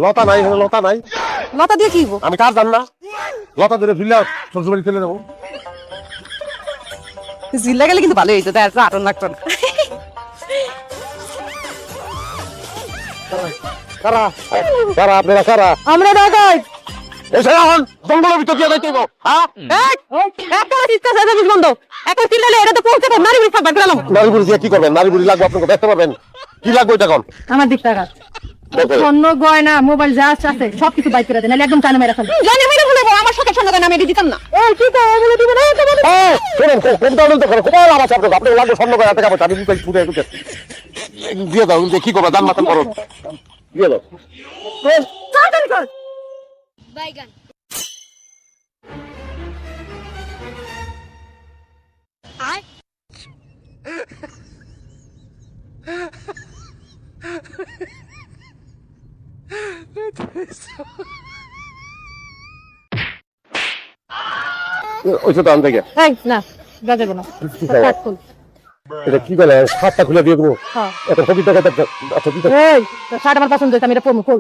লতা নাই, লতা নাই। লতা দিয়ে কি হইব? আমি কার জান না, লতা ধরে ফিরলে শ্বশুরবাড়ি ফেলে দেবো। জিল্লা গেলে কিন্তু ভালোই হইতো, তাই আর আটন লাগতো না। কারা কারা আপনারা কারা? আমরা ডাকাই। এসে এখন জঙ্গলের ভিতর দিয়ে যাইতে হইব, হ্যাঁ? একটা চিৎকার চেঁচামেচি বন্ধ। একটা চিল্লালে এটা তো পৌঁছে দেব, নারী বুড়ি থাকবে গেলাম। নারী বুড়ি দিয়ে কি করবেন? নারী বুড়ি লাগবে আপনাকে, দেখতে পাবেন কি লাগবে এটা কোন? আমার দিক টাকা দেখো। স্বর্ণ গয়না মোবাইল যা আছে সবকিছু বাইক করে দেন, নাহলে একদম টানে মেরে ফেলবে। জানি মেরে ফেলবো, আমার সাথে স্বর্ণ গয়না আমি এটা দিতাম না। এই কি তো এগুলো দিবেন? এই তো বলে এই, শুনুন, কোন ধরনের তো করে কোন আওয়াজ আপনাকে? আপনাকে লাগবে স্বর্ণ করে টাকা পয়সা, আমি বুঝতে পুরো ঢুকে দিয়ে দাও। কি করবে? দান মাতান করো, দিয়ে দাও। তাড়াতাড়ি কর। বাইগান আর ওই তো আনতে গিয়ে এই না গাজে না কাট খুল। এটা কি বলে? হাতটা খুলে দিয়ে দেবো। হ্যাঁ এটা কবি টাকা। আচ্ছা, এই শার্ট আমার পছন্দ হয়েছে, আমি এটা পরবো। খোল।